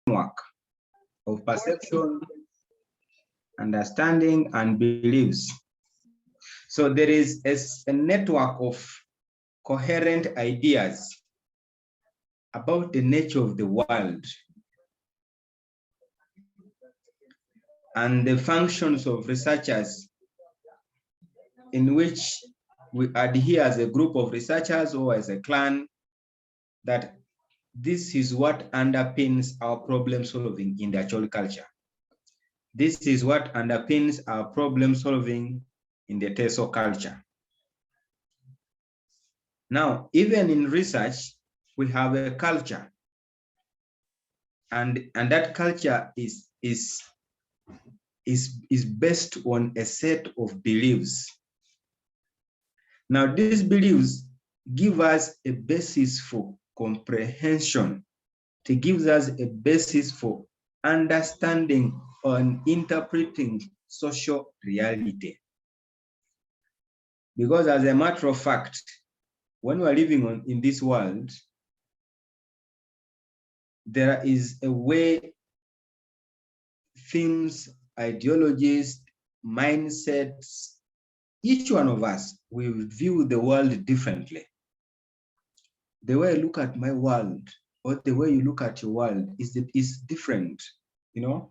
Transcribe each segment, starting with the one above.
Framework of perception, understanding, and beliefs. So there is a network of coherent ideas about the nature of the world and the functions of researchers, in which we adhere as a group of researchers or as a clan, that this is what underpins our problem solving in the Acholi culture. This is what underpins our problem solving in the Teso culture. Now, even in research, we have a culture, and that culture is based on a set of beliefs. Now, these beliefs give us a basis for comprehension. It gives us a basis for understanding and interpreting social reality. Because as a matter of fact, when we're living in this world, there is a way themes, ideologies, mindsets, each one of us will view the world differently. The way I look at my world or the way you look at your world is different, you know?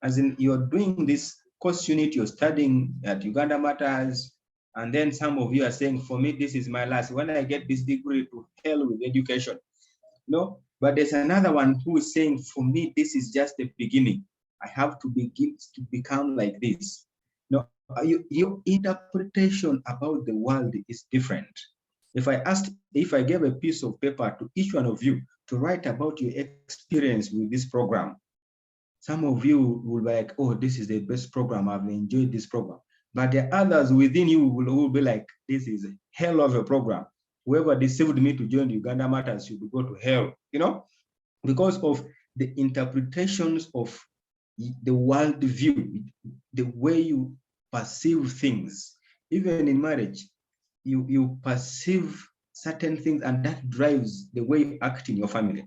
As in, you're doing this course unit, you're studying at Uganda Matters, and then some of you are saying, for me, this is my last. When I get this degree, to hell with education. No, but there's another one who is saying, for me, this is just the beginning. I have to begin to become like this. No, your interpretation about the world is different. If I gave a piece of paper to each one of you to write about your experience with this program, some of you will be like, oh, this is the best program. I've enjoyed this program. But the others within you will be like, this is a hell of a program. Whoever deceived me to join Uganda Matters should go to hell, you know, because of the interpretations of the world view, the way you perceive things. Even in marriage, you perceive certain things, and that drives the way you act in your family.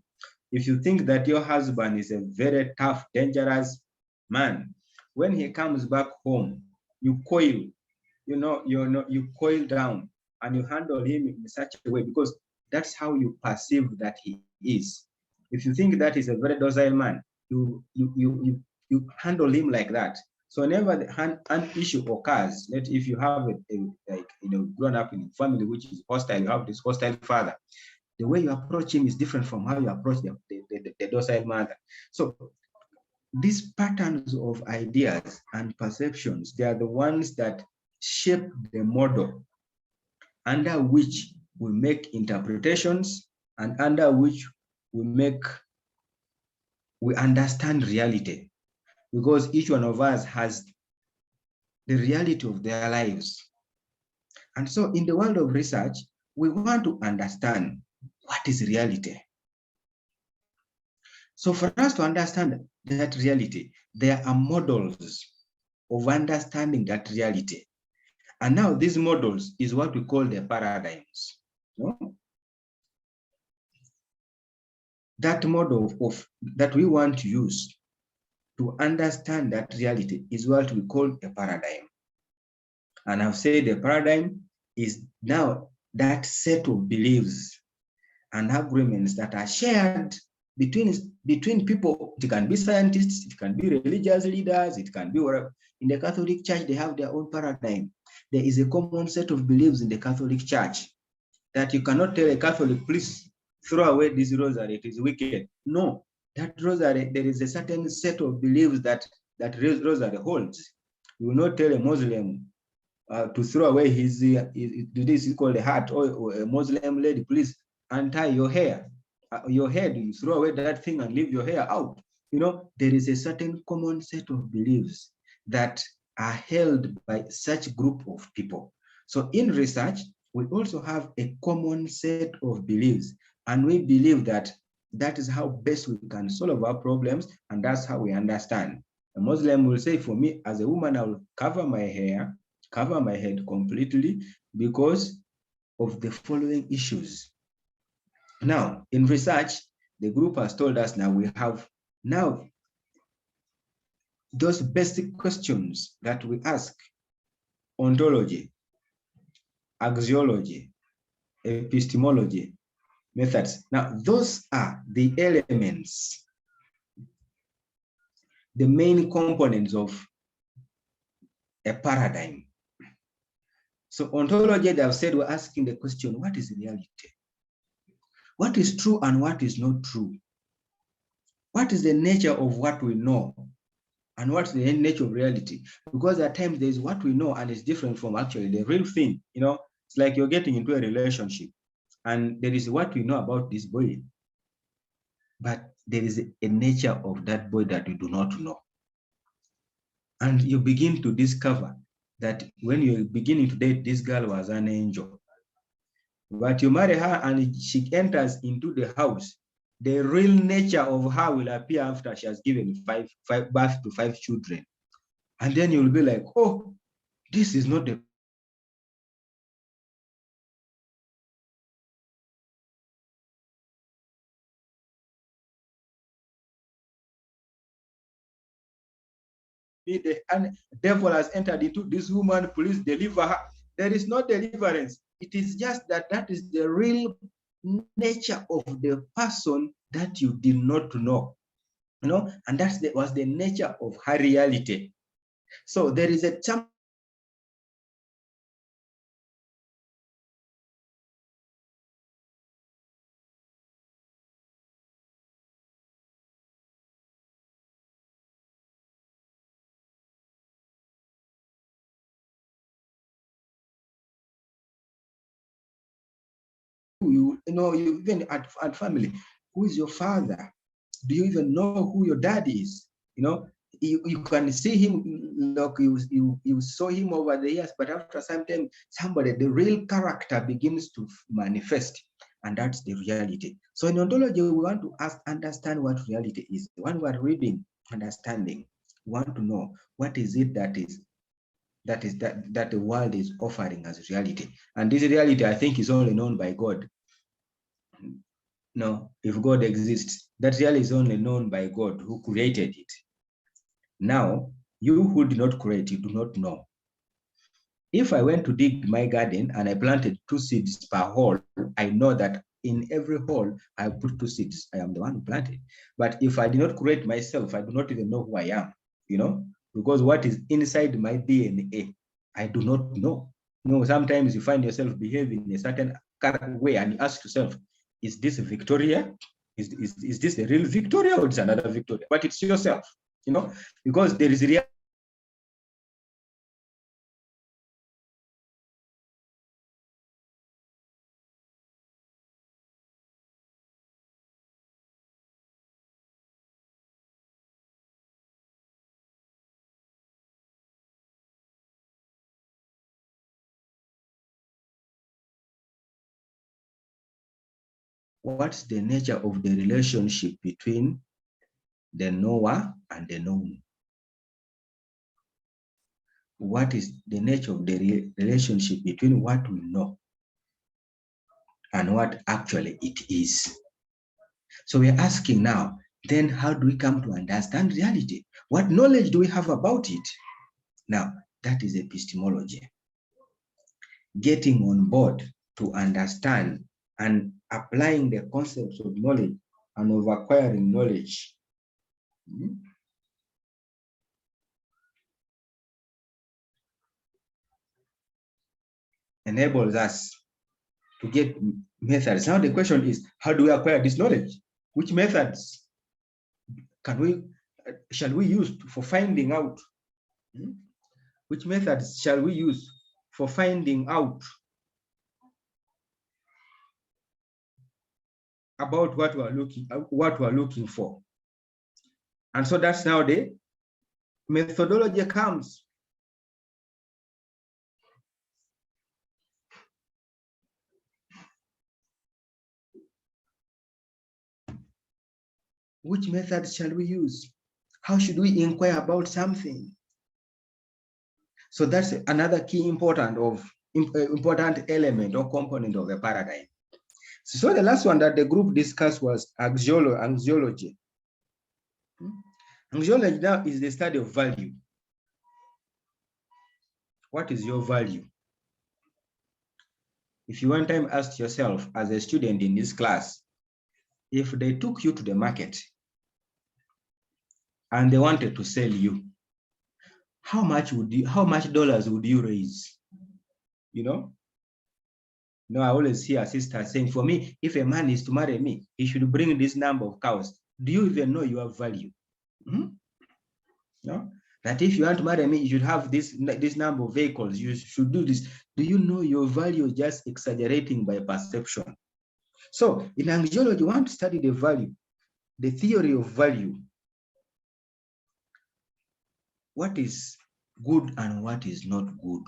If you think that your husband is a very tough, dangerous man, when he comes back home, you coil, you coil down and you handle him in such a way, because that's how you perceive that he is. If you think that is a very docile man, you handle him like that. So whenever an issue occurs, if you have grown up in a family which is hostile, you have this hostile father, the way you approach him is different from how you approach the docile mother. So these patterns of ideas and perceptions, they are the ones that shape the model under which we make interpretations and under which we understand reality, because each one of us has the reality of their lives. And so in the world of research, we want to understand what is reality. So for us to understand that reality, there are models of understanding that reality. And now these models is what we call the paradigms. That model that we want to use to understand that reality is what we call a paradigm. And I've said the paradigm is now that set of beliefs and agreements that are shared between people. It can be scientists, it can be religious leaders, it can be whatever. In the Catholic Church, they have their own paradigm. There is a common set of beliefs in the Catholic Church that you cannot tell a Catholic, please throw away this rosary, it is wicked. No, that rosary, there is a certain set of beliefs that rosary holds. You will not tell a Muslim to throw away his this is called a hat, or a Muslim lady, please untie your hair. Your head, you throw away that thing and leave your hair out. You know, there is a certain common set of beliefs that are held by such group of people. So in research, we also have a common set of beliefs, and we believe that that is how best we can solve our problems, and that's how we understand. A Muslim will say, for me, as a woman, I will cover my hair, cover my head completely, because of the following issues. Now, in research, the group has told us now we have now those basic questions that we ask: ontology, axiology, epistemology, methods. Now, those are the elements, the main components of a paradigm. So ontology, they have said, we're asking the question, what is reality? What is true and what is not true? What is the nature of what we know? And what's the nature of reality? Because at times there's what we know and it's different from actually the real thing. You know, it's like you're getting into a relationship and there is what we know about this boy, but there is a nature of that boy that you do not know. And you begin to discover that when you're beginning to date, this girl was an angel. But you marry her and she enters into the house, the real nature of her will appear after she has given birth to 5 children. And then you'll be like, oh, this is not the and devil has entered into this woman, please deliver her. There is no deliverance. It is just that that is the real nature of the person that you did not know. You know, and that was the nature of her reality. So there is a term you know, you even at family, who is your father? Do you even know who your dad is? You know, you can see him, like you saw him over the years, but after some time, the real character begins to manifest, and that's the reality. So in ontology, we want to understand what reality is. When we are reading, understanding, we want to know what is it that the world is offering as reality. And this reality, I think, is only known by God. No, if God exists, that reality is only known by God who created it. Now, you who did not create, you do not know. If I went to dig my garden and I planted 2 seeds per hole, I know that in every hole I put 2 seeds. I am the one who planted. But if I did not create myself, I do not even know who I am, you know, because what is inside my DNA, I do not know. You know, sometimes you find yourself behaving in a certain way and you ask yourself, is this Victoria? Is this the real Victoria or it's another Victoria? But it's yourself, you know, because there is reality. What's the nature of the relationship between the knower and the known? What is the nature of the relationship between what we know and what actually it is? So we're asking now, then how do we come to understand reality? What knowledge do we have about it? Now, that is epistemology. Getting on board to understand and applying the concepts of knowledge and of acquiring knowledge. Enables us to get methods. Now the question is, how do we acquire this knowledge? Which methods shall we use for finding out? Which methods shall we use for finding out about what we're looking for? And so that's now the methodology comes. Which methods shall we use? How should we inquire about something? So that's another key important of important element or component of the paradigm. So the last one that the group discussed was anxiology. Anxiology now is the study of value. What is your value? If you one time asked yourself as a student in this class, if they took you to the market and they wanted to sell you, how much dollars would you raise? You know? No, I always hear sisters saying, for me, if a man is to marry me, he should bring this number of cows. Do you even know your value? No? That if you want to marry me, you should have this number of vehicles. You should do this. Do you know your value? Just exaggerating by perception. So in anxiology, you want to study the value, the theory of value. What is good and what is not good?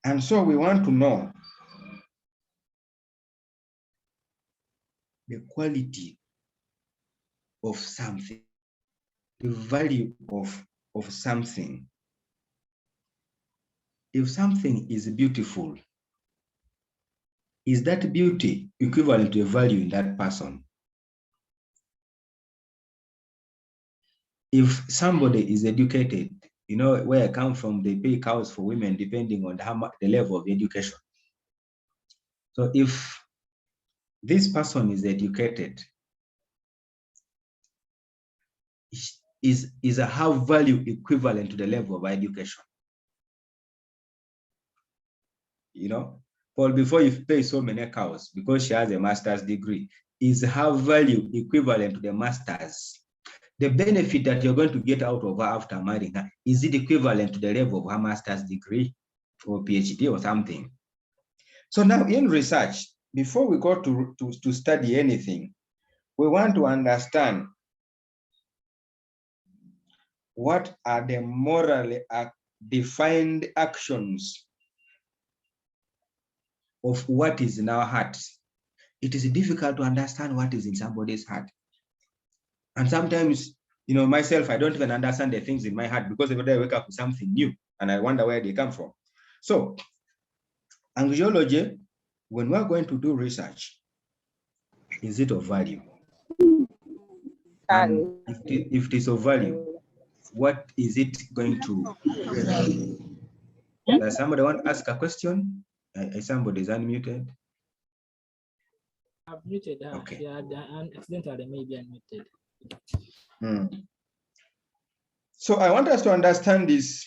And so we want to know the quality of something, the value of something. If something is beautiful, is that beauty equivalent to a value in that person? If somebody is educated, you know, where I come from, they pay cows for women depending on the level of education. So if this person is educated, is a how value equivalent to the level of education? You know, Paul, before you pay so many cows because she has a master's degree, is her value equivalent to the master's? The benefit that you're going to get out of her after marrying her, is it equivalent to the level of her master's degree or PhD or something? So now in research, before we go to study anything, we want to understand what are the morally defined actions of what is in our hearts. It is difficult to understand what is in somebody's heart. And sometimes, you know, myself, I don't even understand the things in my heart because every day I wake up with something new and I wonder where they come from. So, anxiology, when we're going to do research, is it of value? And if it is of value, what is it going to? Does somebody want to ask a question? Somebody is unmuted. I've muted her. Okay. Yeah, accidentally maybe unmuted. So I want us to understand these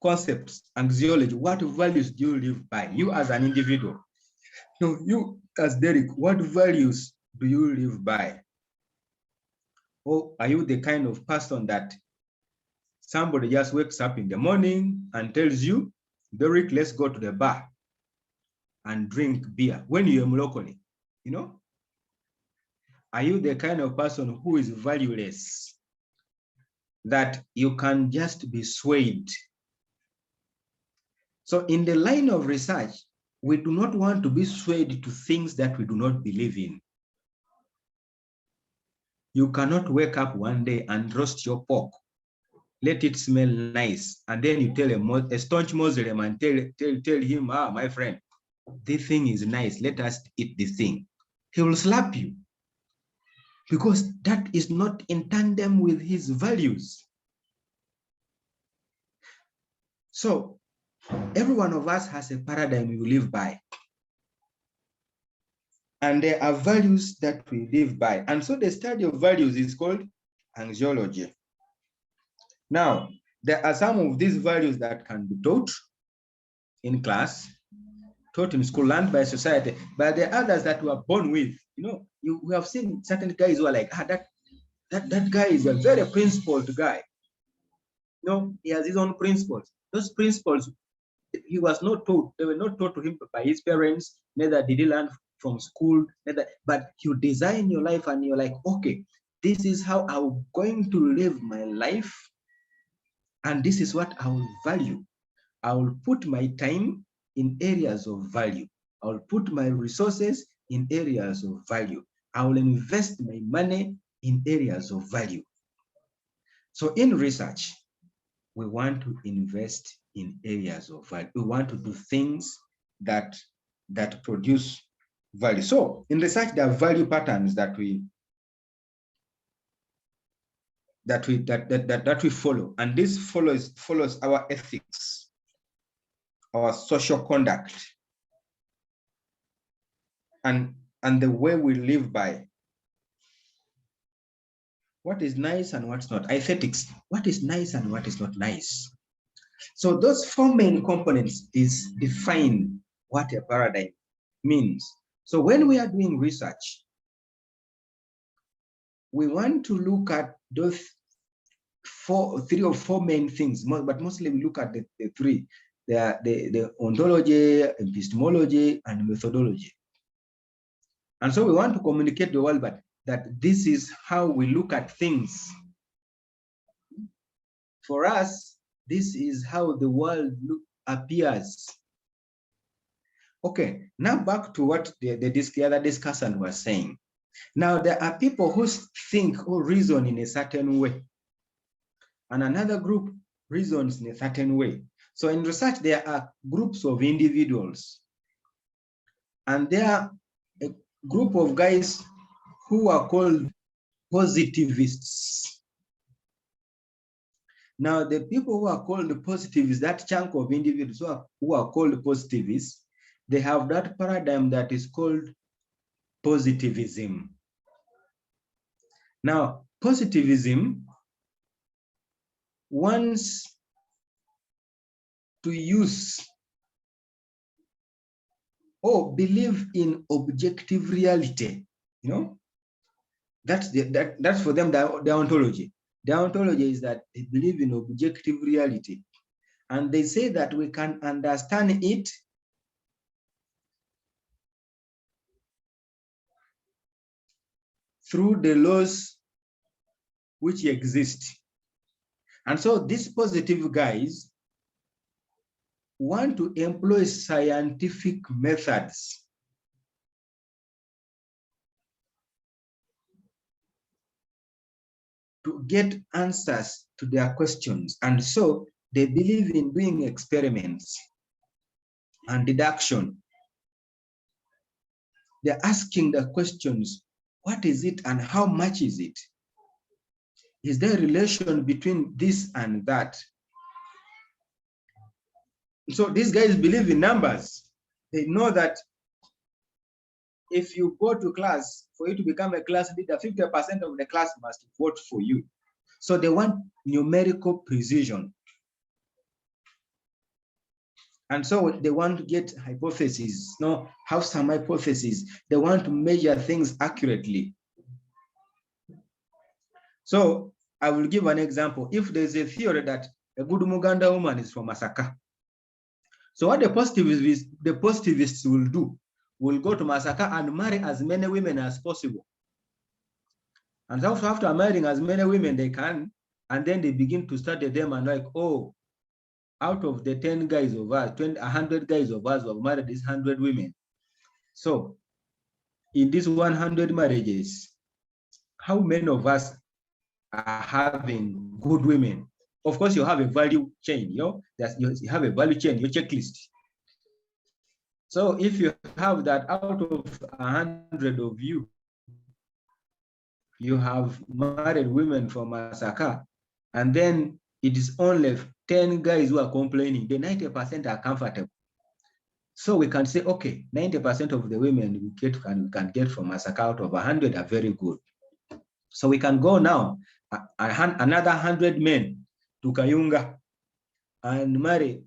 concepts, anxiology. What values do you live by? You as an individual. No, you as Derek, what values do you live by? Or are you the kind of person that somebody just wakes up in the morning and tells you, Derek, let's go to the bar and drink beer when you are locally, you know? Are you the kind of person who is valueless, that you can just be swayed? So in the line of research, we do not want to be swayed to things that we do not believe in. You cannot wake up one day and roast your pork, let it smell nice, and then you tell a staunch Muslim and tell him, my friend, this thing is nice, let us eat this thing. He will slap you because that is not in tandem with his values. So every one of us has a paradigm we live by. And there are values that we live by. And so the study of values is called anxiology. Now, there are some of these values that can be taught in class, taught in school, learned by society, but there are others that we are born with. You know, we have seen certain guys who are like, that guy is a very principled guy. You know, he has his own principles. Those principles, he was not taught, they were not taught to him by his parents, neither did he learn from school, but you design your life and you're like, okay, this is how I'm going to live my life, and this is what I will value. I will put my time in areas of value. I will put my resources in areas of value. I will invest my money in areas of value. So in research, we want to invest in areas of value. We want to do things that produce value. So in research, there are value patterns that we follow, and this follows our ethics, our social conduct, and the way we live by. What is nice and what's not? Aesthetics. What is nice and what is not nice? So those four main components define what a paradigm means. So when we are doing research, we want to look at those three or four main things, but mostly we look at the three. The ontology, epistemology, and methodology. And so we want to communicate the world that this is how we look at things. For us, this is how the world appears. Okay, now back to what the other discussant was saying. Now, there are people who think or reason in a certain way, and another group reasons in a certain way. So in research, there are groups of individuals, and there are a group of guys who are called positivists. Now, the people who are called positivists, that chunk of individuals who are called positivists, they have that paradigm that is called positivism. Now, positivism wants to use or believe in objective reality. You know, that's for them the ontology. The ontology is that they believe in objective reality, and they say that we can understand it through the laws which exist. And so these positive guys want to employ scientific methods to get answers to their questions. And so they believe in doing experiments and deduction. They're asking the questions, what is it and how much is it? Is there a relation between this and that? So these guys believe in numbers. They know that if you go to class, for you to become a class leader, 50% of the class must vote for you. So they want numerical precision. And so they want to get hypotheses, have some hypotheses. They want to measure things accurately. So I will give an example. If there's a theory that a good Muganda woman is from Masaka, so what the positivists will do, will go to Masaka and marry as many women as possible. And so after marrying as many women they can, and then they begin to study them and like, oh, out of the 10 guys of us, 100 guys of us who have married these 100 women. So in these 100 marriages, how many of us are having good women? Of course, you have a value chain, you have a value chain, your checklist. So if you have that out of 100 of you, you have married women from Masaka, and then it is only 10 guys who are complaining, the 90% are comfortable. So we can say, okay, 90% of the women we can get from Masaka out of 100 are very good. So we can go now, another 100 men to Kayunga and marry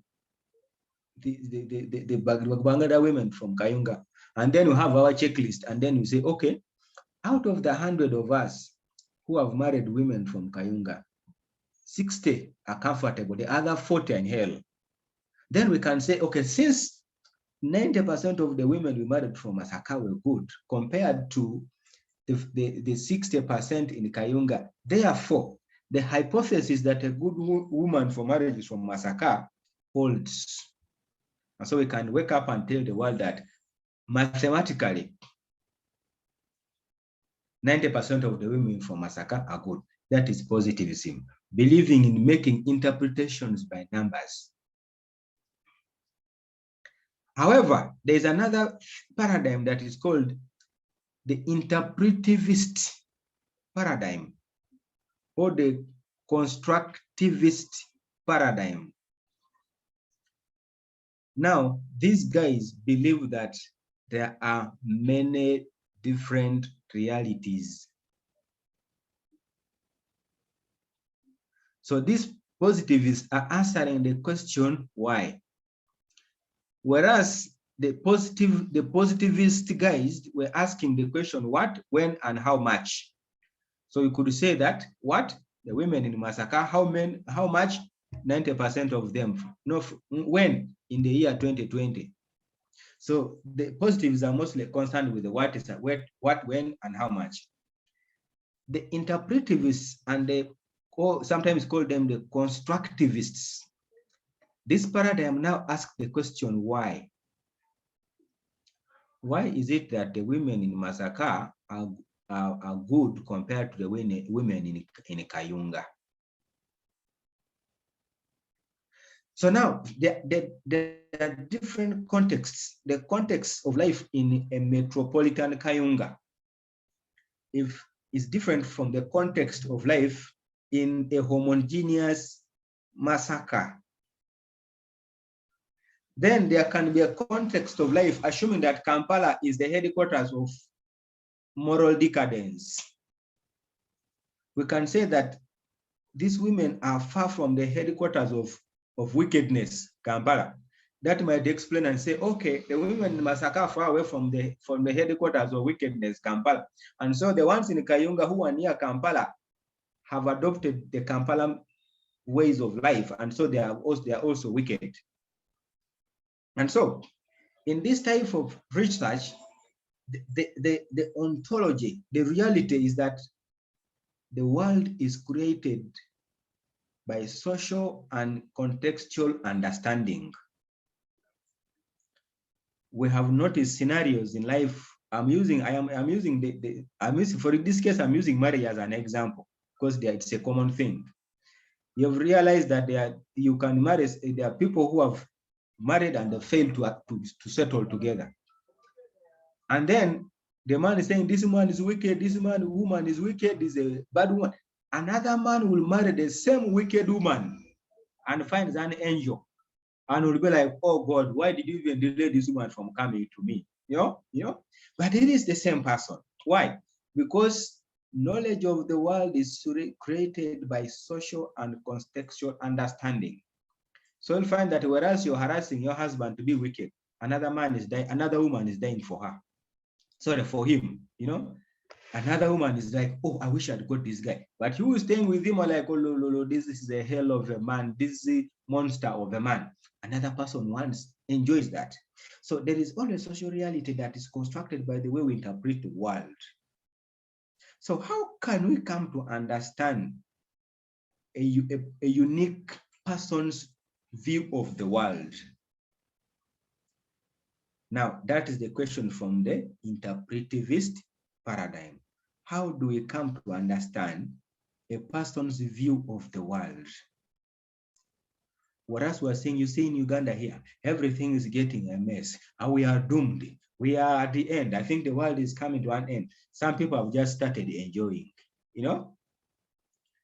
the Bangladesh women from Kayunga. And then we have our checklist, and then we say, okay, out of the 100 of us who have married women from Kayunga, 60 are comfortable, the other 40 are in hell. Then we can say, okay, since 90% of the women we married from Masaka were good compared to the 60% in Kayunga, therefore, the hypothesis that a good woman for marriage is from Masaka holds. And so we can wake up and tell the world that mathematically, 90% of the women from Masaka are good. That is positivism. believing in making interpretations by numbers. However, there is another paradigm that is called the Interpretivist Paradigm or the Constructivist Paradigm. Now, these guys believe that there are many different realities. So these positivists are answering the question, why? Whereas the positivist guys were asking the question, what, when, and how much. So you could say that, what? The women in Massacre, how much? 90% of them. No, when? In the year 2020. So the positives are mostly concerned with the what, when, and how much. The interpretivists and sometimes call them the constructivists. This paradigm now asks the question, why? Why is it that the women in Massacre are good compared to the women in Kayunga? So now, there are different contexts. The context of life in a metropolitan Kayunga is different from the context of life in a homogeneous Massacre. Then there can be a context of life, assuming that Kampala is the headquarters of moral decadence. We can say that these women are far from the headquarters of wickedness, Kampala. That might explain and say, okay, the women in Massacre are far away from the headquarters of wickedness, Kampala. And so the ones in Kayunga who are near Kampala have adopted the Kampala ways of life, and so they are also wicked. And so in this type of research, the ontology, the reality is that the world is created by social and contextual understanding. We have noticed scenarios in life. For this case, I'm using marriage as an example because it's a common thing. You've realized that you can marry. There are people who have married and they failed to settle together. And then the man is saying, this man is wicked, woman is wicked, is a bad woman. Another man will marry the same wicked woman and finds an angel and will be like, oh God, why did you even delay this woman from coming to me? You know, but it is the same person. Why? Because knowledge of the world is created by social and contextual understanding. So you'll find that whereas you're harassing your husband to be wicked, another woman is dying for her. Sorry, for him, Another woman is like, oh, I wish I'd got this guy. But you staying with him are like, oh, no, this is a hell of a man. This is a monster of a man. Another person enjoys that. So there is always social reality that is constructed by the way we interpret the world. So how can we come to understand a unique person's view of the world? Now, that is the question from the interpretivist paradigm. How do we come to understand a person's view of the world? Whereas we're saying, you see in Uganda here, everything is getting a mess and we are doomed. We are at the end. I think the world is coming to an end. Some people have just started enjoying,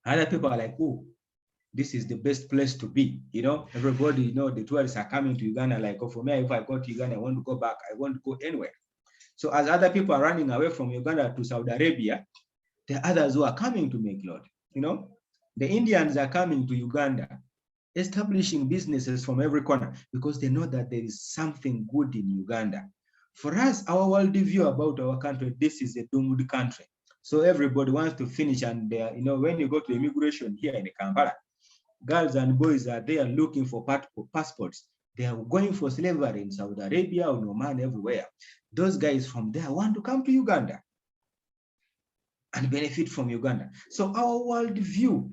Other people are like, oh, this is the best place to be. Everybody, the tourists are coming to Uganda. Like, oh, for me, if I go to Uganda, I want to go back. I want to go anywhere. So as other people are running away from Uganda to Saudi Arabia, there are others who are coming to make load. The Indians are coming to Uganda, establishing businesses from every corner because they know that there is something good in Uganda. For us, our worldview about our country, this is a doomed country. So everybody wants to finish, and when you go to immigration here in Kampala, girls and boys are there looking for passports. They are going for slavery in Saudi Arabia or Oman, everywhere. Those guys from there want to come to Uganda and benefit from Uganda. So our worldview,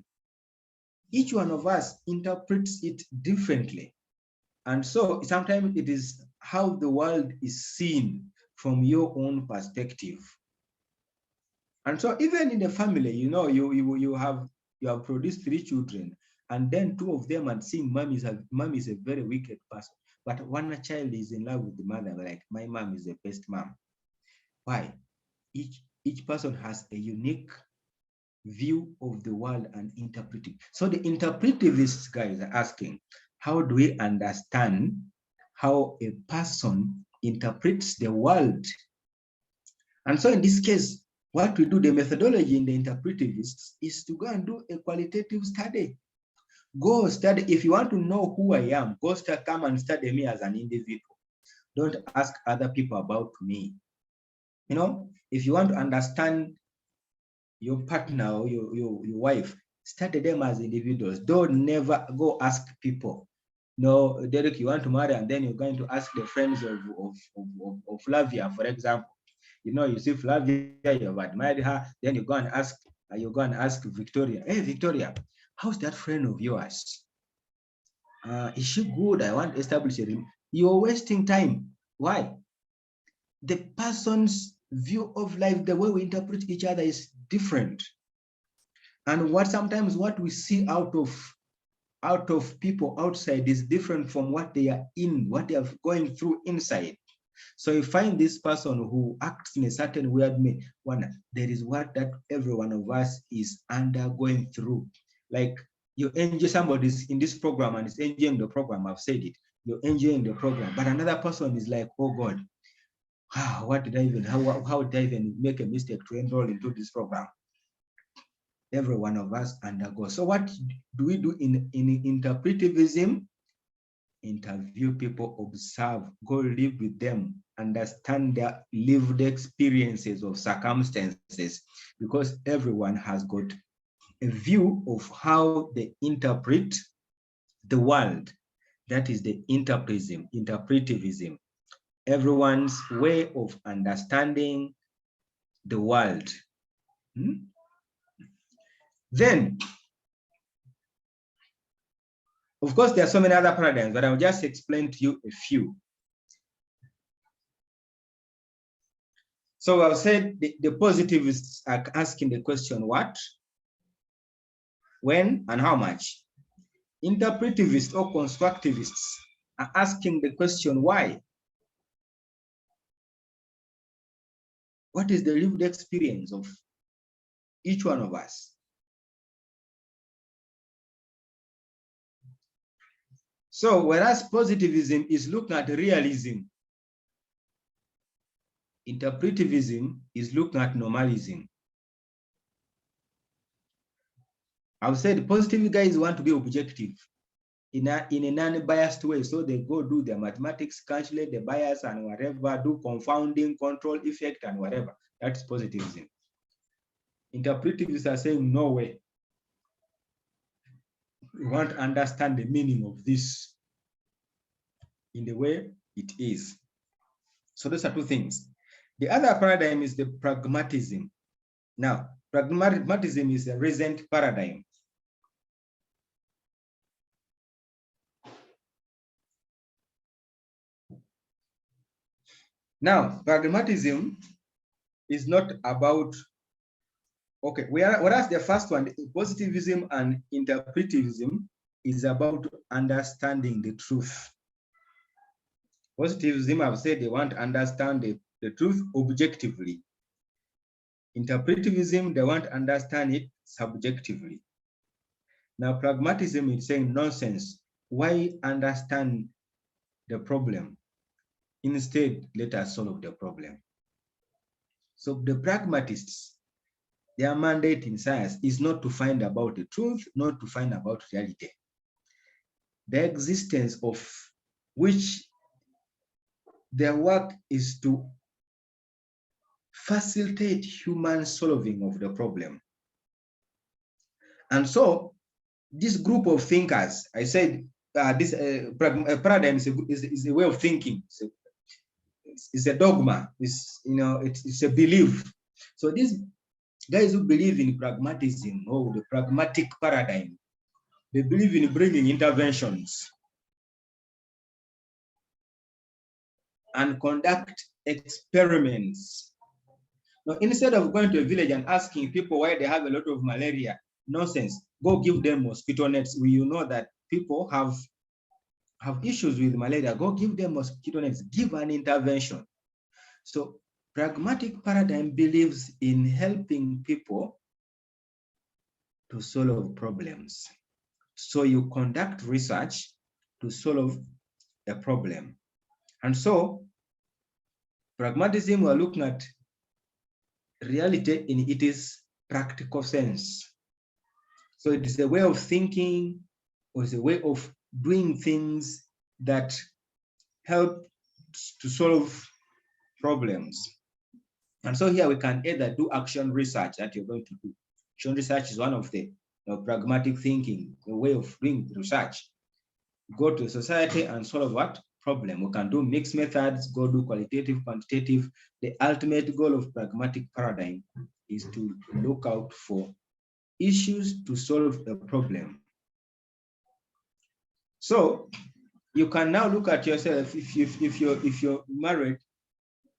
each one of us interprets it differently. And so sometimes it is how the world is seen from your own perspective. And so even in the family, you you have produced 3 children, and then 2 of them are seeing mom is a very wicked person, but one child is in love with the mother, like my mom is the best mom. Why? Each person has a unique view of the world and interpreting. So the interpretivist guys are asking, how do we understand how a person interprets the world? And so in this case, what we do, the methodology in the interpretivists is to go and do a qualitative study. Go study. If you want to know who I am, come and study me as an individual. Don't ask other people about me. You know, if you want to understand your partner or your wife, study them as individuals. Don't never go ask people. No, Derek, you want to marry, and then you're going to ask the friends of Flavia, for example. You know, you see Flavia, you've admired her, then you go and ask Victoria. Hey, Victoria, how's that friend of yours? Is she good? I want to establish a relationship. You're wasting time. Why? The person's view of life, the way we interpret each other is different. And sometimes what we see out of people outside is different from what they are in, what they are going through inside. So you find this person who acts in a certain weird way. There is what that every one of us is undergoing through. Like you enjoy somebody's in this program and is enjoying the program. I've said it. You're enjoying the program, but another person is like, oh God, how did I even make a mistake to enroll into this program? Every one of us undergoes. So what do we do in interpretivism? Interview people, observe, go live with them, understand their lived experiences of circumstances, because everyone has got a view of how they interpret the world. That is the interpretivism. Everyone's way of understanding the world. Then, of course, there are so many other paradigms, but I'll just explain to you a few. So I've said the positivists are asking the question, what, when, and how much. Interpretivists or constructivists are asking the question, why? What is the lived experience of each one of us? So whereas positivism is looking at realism, interpretivism is looking at normalism. I've said positive guys want to be objective in a non-biased way. So they go do their mathematics, calculate the bias and whatever, do confounding, control effect and whatever. That's positivism. Interpretivists are saying, no way. We want to understand the meaning of this in the way it is. So those are two things. The other paradigm is the pragmatism. Now, pragmatism is a recent paradigm. Now, pragmatism is not about, okay, whereas the first one, positivism and interpretivism, is about understanding the truth. Positivism, I've said they want to understand the truth objectively. Interpretivism, they want to understand it subjectively. Now, pragmatism is saying nonsense. Why understand the problem? Instead, let us solve the problem. So the pragmatists, their mandate in science is not to find about the truth, not to find about reality. The existence of which their work is to facilitate human solving of the problem. And so this group of thinkers, I said, this paradigm is a way of thinking. It's a dogma. It's a belief. So these guys who believe in pragmatism or the pragmatic paradigm, they believe in bringing interventions and conduct experiments. Now, instead of going to a village and asking people why they have a lot of malaria, nonsense. go give them mosquito nets. You know that people have issues with malaria. Go give them mosquito nets. Give an intervention. So pragmatic paradigm believes in helping people to solve problems. So you conduct research to solve a problem. And so pragmatism, we're looking at reality in its practical sense. So it is a way of thinking, or it's a way of doing things that help to solve problems. And so here we can either do action research that you're going to do. Action research is one of the pragmatic thinking, a way of doing research. Go to society and solve what? Problem. We can do mixed methods, go do qualitative, quantitative. The ultimate goal of pragmatic paradigm is to look out for issues to solve a problem. So you can now look at yourself. If you're married,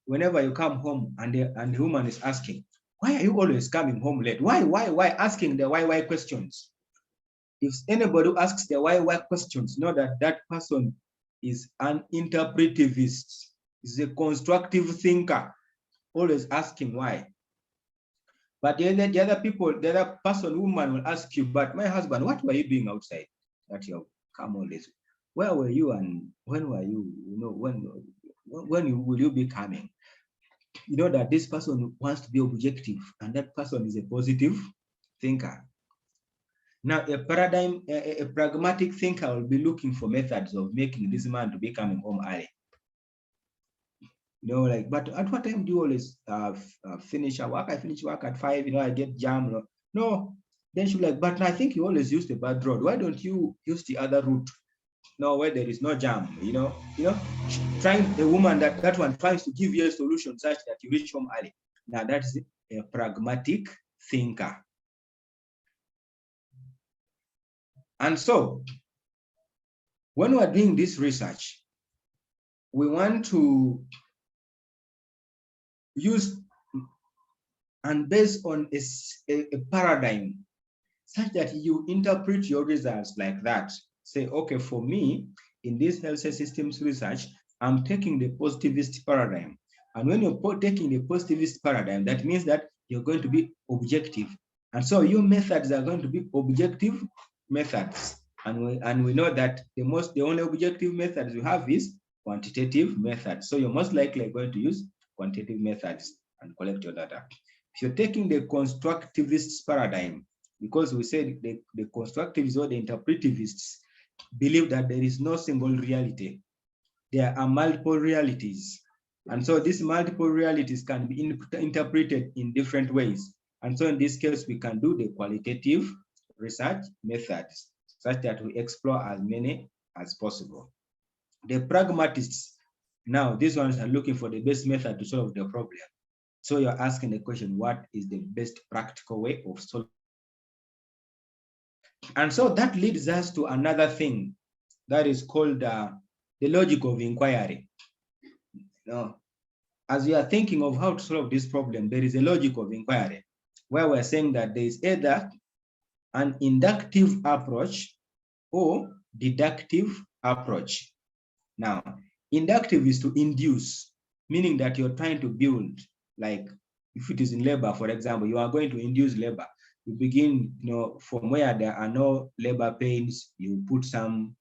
whenever you come home and the woman is asking, why are you always coming home late? Why asking the why questions? If anybody asks the why questions, know that that person is an interpretivist, is a constructive thinker, always asking why. But the other people, the other person, woman will ask you, but my husband, what were you doing outside that you come all this? Where were you and when were you? You know, when will you be coming? You know that this person wants to be objective, and that person is a positive thinker. Now, a pragmatic thinker will be looking for methods of making this man to be coming home early. You know, like, but at what time do you always finish your work? I finish work at 5, you know, I get jammed. No, then she'll be like, but I think you always use the bad road. Why don't you use the other route? No, where there is no jam, you know, trying the woman that one tries to give you a solution such that you reach home early. Now that's a pragmatic thinker. And so when we're doing this research, we want to use and based on a paradigm such that you interpret your results like that. Say, okay, for me, in this health systems research, I'm taking the positivist paradigm. And when you're taking the positivist paradigm, that means that you're going to be objective. And so your methods are going to be objective methods. And we know that the only objective methods you have is quantitative methods. So you're most likely going to use quantitative methods and collect your data. If you're taking the constructivist paradigm, because we said the constructivists or the interpretivists believe that there is no single reality. There are multiple realities. And so these multiple realities can be interpreted in different ways. And so in this case, we can do the qualitative research methods such that we explore as many as possible. The pragmatists, now these ones are looking for the best method to solve the problem. So you're asking the question, what is the best practical way of solving? And so that leads us to another thing that is called the logic of inquiry. Now, as you are thinking of how to solve this problem, there is a logic of inquiry where we're saying that there is either an inductive approach or deductive approach. Now, inductive is to induce, meaning that you're trying to build, like if it is in labor, for example, you are going to induce labor. You begin, from where there are no labor pains, you put some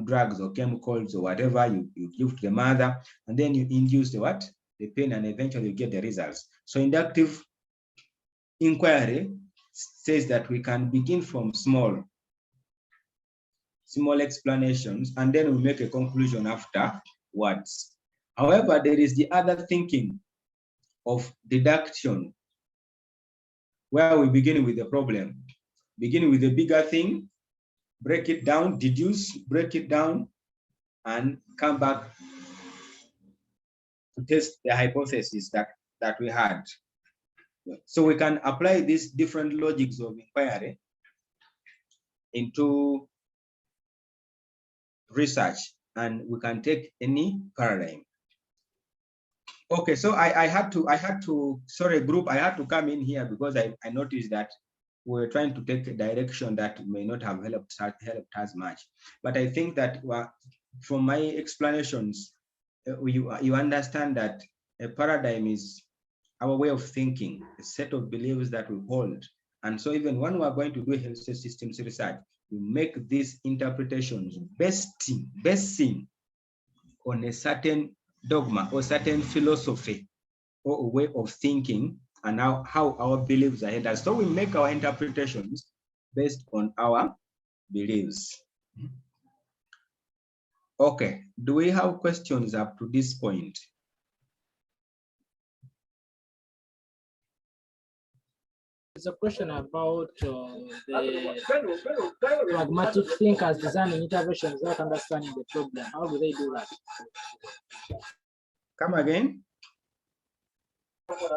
drugs or chemicals or whatever you give to the mother, and then you induce the pain, and eventually you get the results. So inductive inquiry says that we can begin from small explanations, and then we make a conclusion afterwards. However, there is the other thinking of deduction, where we begin with the problem, begin with the bigger thing, break it down, deduce, break it down, and come back to test the hypothesis that we had. So we can apply these different logics of inquiry into research, and we can take any paradigm. Okay, so I had to, sorry group, I had to come in here because I noticed that we're trying to take a direction that may not have helped us much. But I think that from my explanations, you understand that a paradigm is our way of thinking, a set of beliefs that we hold. And so even when we're going to do health systems research, we make these interpretations basing on a certain dogma or certain philosophy or a way of thinking and how our beliefs are handled. So we make our interpretations based on our beliefs. Okay, do we have questions up to this point? There's a question about the pragmatic thinkers designing interventions without understanding the problem. How do they do that? Come again?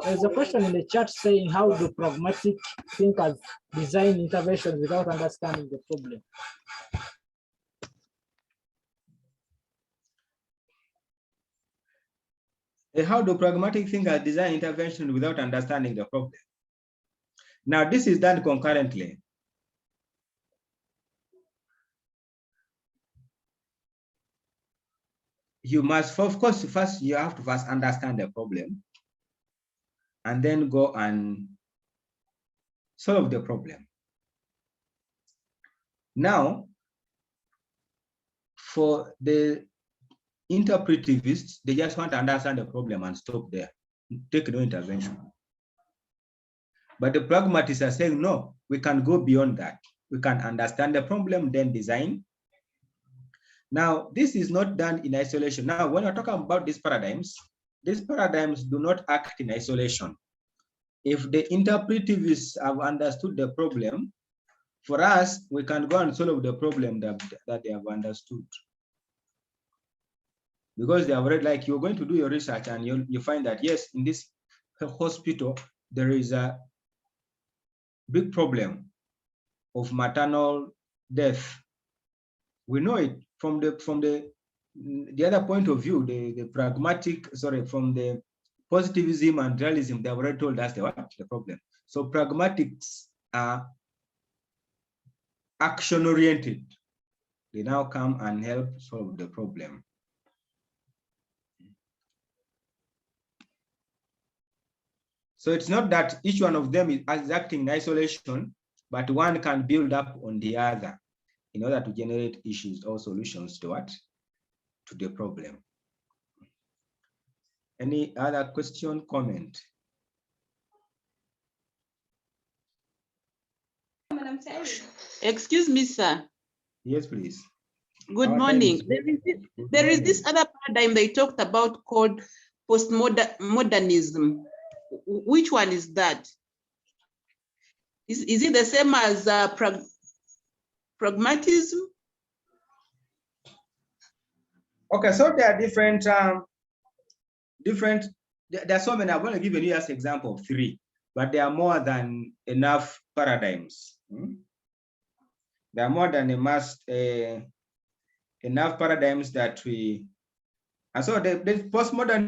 There's a question in the chat saying, how do pragmatic thinkers design interventions without understanding the problem? How do pragmatic thinkers design intervention without understanding the problem? Now, this is done concurrently. You must, of course, first you have to understand the problem and then go and solve the problem. Now, for the interpretivists, they just want to understand the problem and stop there, take no intervention. But the pragmatists are saying, no, we can go beyond that. We can understand the problem, then design. Now, this is not done in isolation. Now, when we're talking about these paradigms do not act in isolation. If the interpretivists have understood the problem, for us, we can go and solve the problem that they have understood. Because they have read, like you're going to do your research and you find that, yes, in this hospital, there is a big problem of maternal death. We know it from the other point of view, from the positivism and realism, they have already told us the problem. So pragmatics are action-oriented. They now come and help solve the problem. So it's not that each one of them is acting in isolation, but one can build up on the other in order to generate issues or solutions to what? To the problem. Any other question, comment? Excuse me, sir. Yes, please. Good morning. There is this other paradigm they talked about called postmodernism. Which one is that? Is it the same as pragmatism? Okay, so there are different, there are so many. I'm going to give you as an example of 3, but there are more than enough paradigms. There are more than enough paradigms that we, and so the postmodern